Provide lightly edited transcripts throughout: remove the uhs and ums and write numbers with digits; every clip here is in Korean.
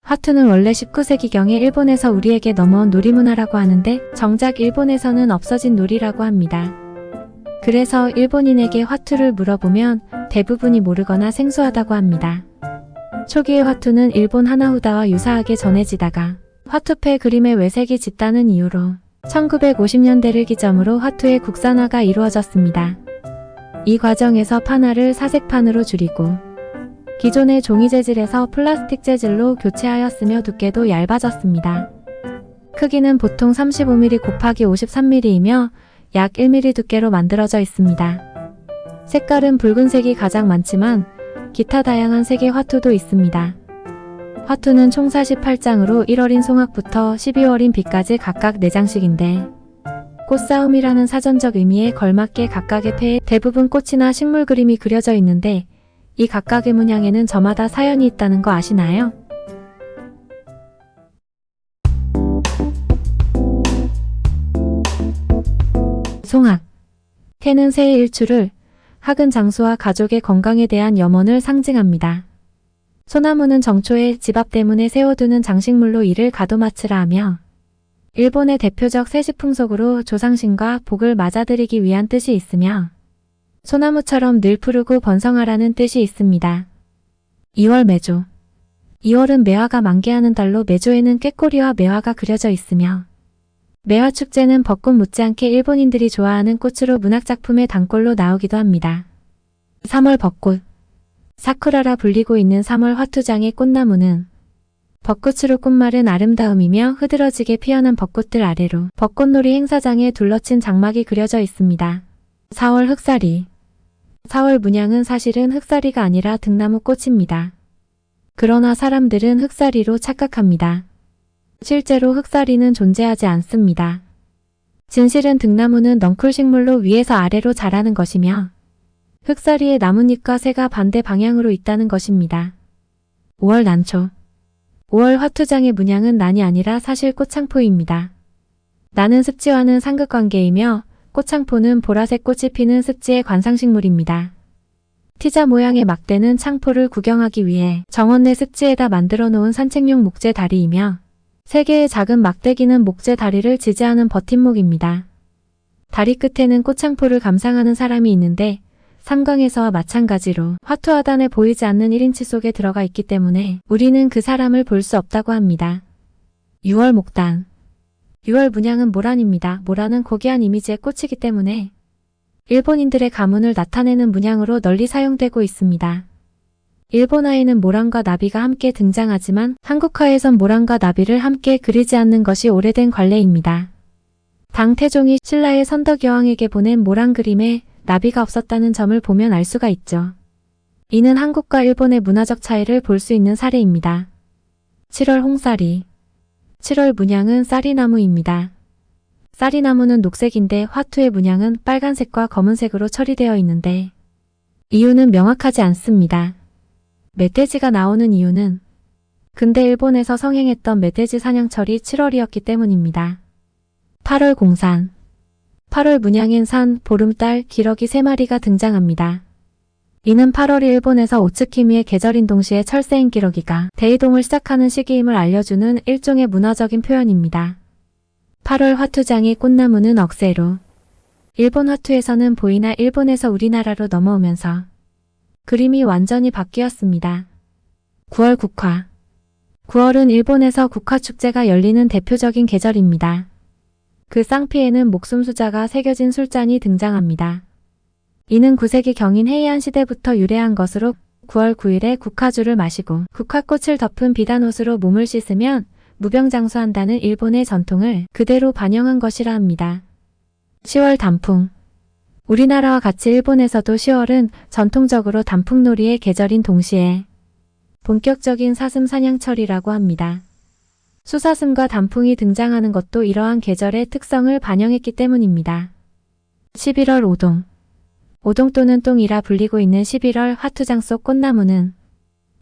화투는 원래 19세기경에 일본에서 우리에게 넘어온 놀이문화라고 하는데 정작 일본에서는 없어진 놀이라고 합니다. 그래서 일본인에게 화투를 물어보면 대부분이 모르거나 생소하다고 합니다. 초기의 화투는 일본 하나후다와 유사하게 전해지다가 화투패 그림에 외색이 짙다는 이유로 1950년대를 기점으로 화투의 국산화가 이루어졌습니다. 이 과정에서 판화를 사색판으로 줄이고 기존의 종이 재질에서 플라스틱 재질로 교체하였으며 두께도 얇아졌습니다. 크기는 보통 35mm 곱하기 53mm이며 약 1mm 두께로 만들어져 있습니다. 색깔은 붉은색이 가장 많지만 기타 다양한 색의 화투도 있습니다. 화투는 총 48장으로 1월인 송악부터 12월인 비까지 각각 4장씩인데 꽃싸움이라는 사전적 의미에 걸맞게 각각의 패에 대부분 꽃이나 식물 그림이 그려져 있는데 이 각각의 문양에는 저마다 사연이 있다는 거 아시나요? 송악. 해는 새의 일출을, 학은 장수와 가족의 건강에 대한 염원을 상징합니다. 소나무는 정초에 집 앞 대문에 세워두는 장식물로 이를 가도마츠라 하며 일본의 대표적 세시 풍속으로 조상신과 복을 맞아들이기 위한 뜻이 있으며 소나무처럼 늘 푸르고 번성하라는 뜻이 있습니다. 2월 매조. 2월은 매화가 만개하는 달로 매조에는 꾀꼬리와 매화가 그려져 있으며 매화축제는 벚꽃 못지않게 일본인들이 좋아하는 꽃으로 문학작품의 단골로 나오기도 합니다. 3월 벚꽃. 사쿠라라 불리고 있는 3월 화투장의 꽃나무는 벚꽃으로 꽃말은 아름다움이며 흐드러지게 피어난 벚꽃들 아래로 벚꽃놀이 행사장에 둘러친 장막이 그려져 있습니다. 4월 흑사리. 4월 문양은 사실은 흑사리가 아니라 등나무 꽃입니다. 그러나 사람들은 흑사리로 착각합니다. 실제로 흑사리는 존재하지 않습니다. 진실은 등나무는 넝쿨 식물로 위에서 아래로 자라는 것이며 흑사리의 나뭇잎과 새가 반대 방향으로 있다는 것입니다. 5월 난초. 5월 화투장의 문양은 난이 아니라 사실 꽃창포입니다. 난은 습지와는 상극관계이며 꽃창포는 보라색 꽃이 피는 습지의 관상식물입니다. 티자 모양의 막대는 창포를 구경하기 위해 정원 내 습지에다 만들어 놓은 산책용 목재 다리이며 3개의 작은 막대기는 목재 다리를 지지하는 버팀목입니다. 다리 끝에는 꽃창포를 감상하는 사람이 있는데 삼광에서와 마찬가지로 화투 하단에 보이지 않는 1인치 속에 들어가 있기 때문에 우리는 그 사람을 볼 수 없다고 합니다. 6월 목단. 6월 문양은 모란입니다. 모란은 고귀한 이미지의 꽃이기 때문에 일본인들의 가문을 나타내는 문양으로 널리 사용되고 있습니다. 일본화에는 모란과 나비가 함께 등장하지만 한국화에선 모란과 나비를 함께 그리지 않는 것이 오래된 관례입니다. 당 태종이 신라의 선덕여왕에게 보낸 모란 그림에 나비가 없었다는 점을 보면 알 수가 있죠. 이는 한국과 일본의 문화적 차이를 볼 수 있는 사례입니다. 7월 홍사리. 7월 문양은 쌀이나무입니다. 쌀이나무는 녹색인데 화투의 문양은 빨간색과 검은색으로 처리되어 있는데 이유는 명확하지 않습니다. 멧돼지가 나오는 이유는 근대 일본에서 성행했던 멧돼지 사냥철이 7월이었기 때문입니다. 8월 공산. 8월 문양엔 산, 보름달, 기러기 3마리가 등장합니다. 이는 8월이 일본에서 오츠키미의 계절인 동시에 철새인 기러기가 대이동을 시작하는 시기임을 알려주는 일종의 문화적인 표현입니다. 8월 화투장의 꽃나무는 억새로. 일본 화투에서는 보이나 일본에서 우리나라로 넘어오면서 그림이 완전히 바뀌었습니다. 9월 국화. 9월은 일본에서 국화축제가 열리는 대표적인 계절입니다. 그 쌍피에는 목숨수자가 새겨진 술잔이 등장합니다. 이는 9세기 경인 헤이안 시대부터 유래한 것으로 9월 9일에 국화주를 마시고 국화꽃을 덮은 비단 옷으로 몸을 씻으면 무병장수한다는 일본의 전통을 그대로 반영한 것이라 합니다. 10월 단풍. 우리나라와 같이 일본에서도 10월은 전통적으로 단풍놀이의 계절인 동시에 본격적인 사슴 사냥철이라고 합니다. 수사슴과 단풍이 등장하는 것도 이러한 계절의 특성을 반영했기 때문입니다. 11월 오동. 오동 또는 똥이라 불리고 있는 11월 화투장 속 꽃나무는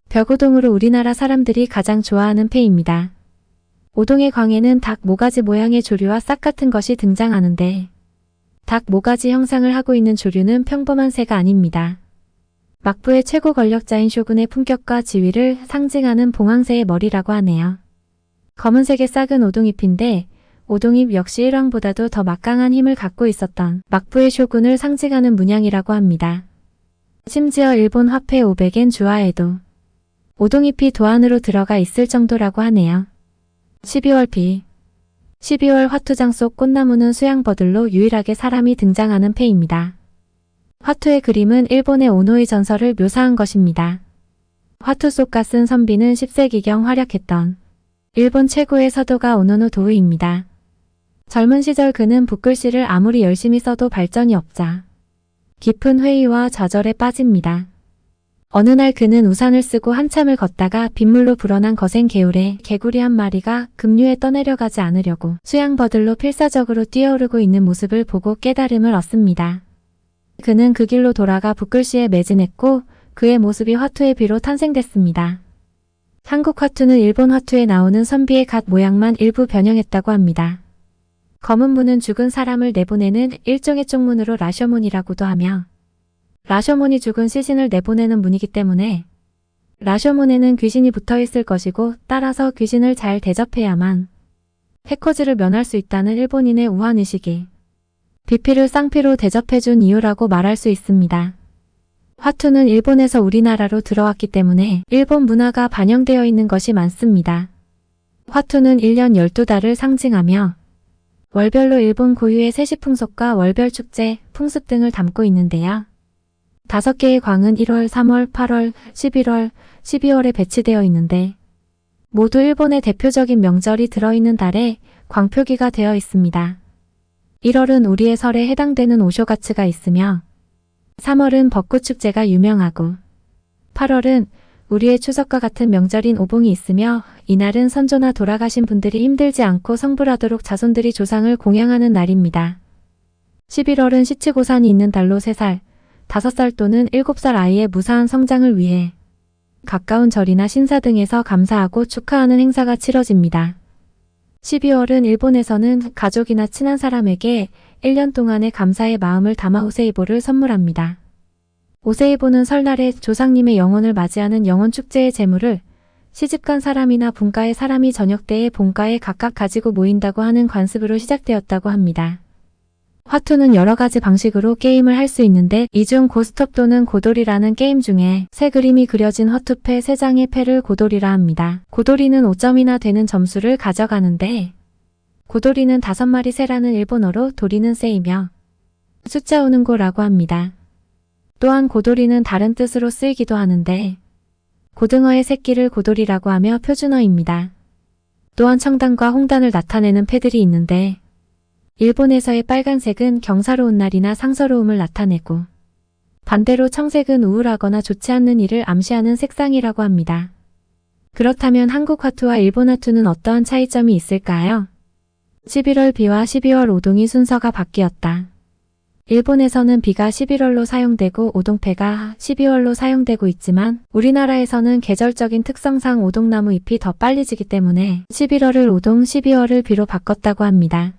벽오동으로 우리나라 사람들이 가장 좋아하는 패입니다. 오동의 광에는 닭 모가지 모양의 조류와 싹 같은 것이 등장하는데 닭 모가지 형상을 하고 있는 조류는 평범한 새가 아닙니다. 막부의 최고 권력자인 쇼군의 품격과 지위를 상징하는 봉황새의 머리라고 하네요. 검은색의 싹은 오동잎인데 오동잎 역시 일왕보다도 더 막강한 힘을 갖고 있었던 막부의 쇼군을 상징하는 문양이라고 합니다. 심지어 일본 화폐 500엔 주화에도 오동잎이 도안으로 들어가 있을 정도라고 하네요. 12월 비 12월 화투장 속 꽃나무는 수양버들로 유일하게 사람이 등장하는 패입니다. 화투의 그림은 일본의 오노의 전설을 묘사한 것입니다. 화투 속 갓쓴 선비는 10세기경 활약했던 일본 최고의 서도가 오노노 도우입니다. 젊은 시절 그는 붓글씨를 아무리 열심히 써도 발전이 없자 깊은 회의와 좌절에 빠집니다. 어느 날 그는 우산을 쓰고 한참을 걷다가 빗물로 불어난 거센 개울에 개구리 한 마리가 급류에 떠내려가지 않으려고 수양버들로 필사적으로 뛰어오르고 있는 모습을 보고 깨달음을 얻습니다. 그는 그 길로 돌아가 붓글씨에 매진했고 그의 모습이 화투의 비로 탄생됐습니다. 한국 화투는 일본 화투에 나오는 선비의 갓 모양만 일부 변형했다고 합니다. 검은 문은 죽은 사람을 내보내는 일종의 쪽문으로 라쇼문이라고도 하며 라쇼문이 죽은 시신을 내보내는 문이기 때문에 라쇼문에는 귀신이 붙어있을 것이고 따라서 귀신을 잘 대접해야만 해코지를 면할 수 있다는 일본인의 우환의식이 비피를 쌍피로 대접해준 이유라고 말할 수 있습니다. 화투는 일본에서 우리나라로 들어왔기 때문에 일본 문화가 반영되어 있는 것이 많습니다. 화투는 1년 12달을 상징하며 월별로 일본 고유의 세시풍속과 월별 축제, 풍습 등을 담고 있는데요. 5개의 광은 1월, 3월, 8월, 11월, 12월에 배치되어 있는데 모두 일본의 대표적인 명절이 들어있는 달에 광표기가 되어 있습니다. 1월은 우리의 설에 해당되는 오쇼가츠가 있으며 3월은 벚꽃축제가 유명하고 8월은 우리의 추석과 같은 명절인 오봉이 있으며 이날은 선조나 돌아가신 분들이 힘들지 않고 성불하도록 자손들이 조상을 공양하는 날입니다. 11월은 시치고산이 있는 달로 3살, 5살 또는 7살 아이의 무사한 성장을 위해 가까운 절이나 신사 등에서 감사하고 축하하는 행사가 치러집니다. 12월은 일본에서는 가족이나 친한 사람에게 1년 동안의 감사의 마음을 담아 오세이보를 선물합니다. 오세이보는 설날에 조상님의 영혼을 맞이하는 영혼축제의 제물을 시집간 사람이나 분가의 사람이 저녁 때에 본가에 각각 가지고 모인다고 하는 관습으로 시작되었다고 합니다. 화투는 여러 가지 방식으로 게임을 할 수 있는데 이 중 고스톱 또는 고돌이라는 게임 중에 새 그림이 그려진 화투패 3장의 패를 고돌이라 합니다. 고돌이는 5점이나 되는 점수를 가져가는데 고돌이는 5마리 새라는 일본어로 도리는 새이며 숫자 오는 고라고 합니다. 또한 고돌이는 다른 뜻으로 쓰이기도 하는데 고등어의 새끼를 고돌이라고 하며 표준어입니다. 또한 청단과 홍단을 나타내는 패들이 있는데 일본에서의 빨간색은 경사로운 날이나 상서로움을 나타내고 반대로 청색은 우울하거나 좋지 않는 일을 암시하는 색상이라고 합니다. 그렇다면 한국 화투와 일본 화투는 어떠한 차이점이 있을까요? 11월 비와 12월 오동이 순서가 바뀌었다. 일본에서는 비가 11월로 사용되고 오동패가 12월로 사용되고 있지만 우리나라에서는 계절적인 특성상 오동나무 잎이 더 빨리 지기 때문에 11월을 오동, 12월을 비로 바꿨다고 합니다.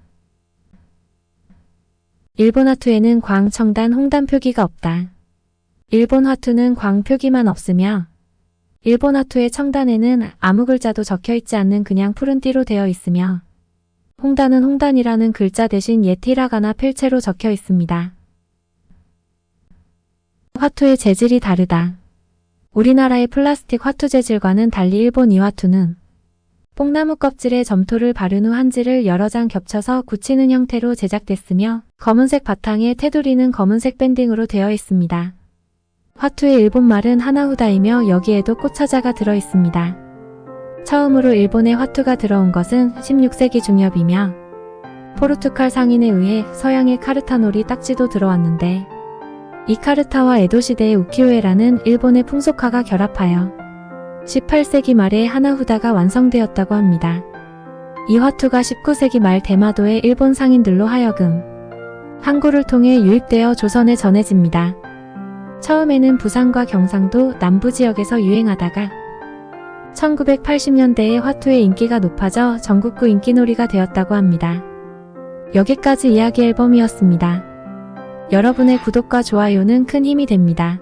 일본 화투에는 광, 청단, 홍단 표기가 없다. 일본 화투는 광 표기만 없으며 일본 화투의 청단에는 아무 글자도 적혀있지 않는 그냥 푸른 띠로 되어 있으며 홍단은 홍단이라는 글자 대신 옛 히라가나 필체로 적혀 있습니다. 화투의 재질이 다르다. 우리나라의 플라스틱 화투 재질과는 달리 일본 이 화투는 뽕나무 껍질에 점토를 바른 후 한지를 여러 장 겹쳐서 굳히는 형태로 제작됐으며 검은색 바탕에 테두리는 검은색 밴딩으로 되어 있습니다. 화투의 일본말은 하나후다이며 여기에도 꽃차자가 들어 있습니다. 처음으로 일본에 화투가 들어온 것은 16세기 중엽이며 포르투갈 상인에 의해 서양의 카르타놀이 딱지도 들어왔는데 이 카르타와 에도 시대의 우키우에라는 일본의 풍속화가 결합하여 18세기 말에 하나후다가 완성되었다고 합니다. 이 화투가 19세기 말 대마도의 일본 상인들로 하여금 항구를 통해 유입되어 조선에 전해집니다. 처음에는 부산과 경상도 남부 지역에서 유행하다가 1980년대에 화투의 인기가 높아져 전국구 인기놀이가 되었다고 합니다. 여기까지 이야기 앨범이었습니다. 여러분의 구독과 좋아요는 큰 힘이 됩니다.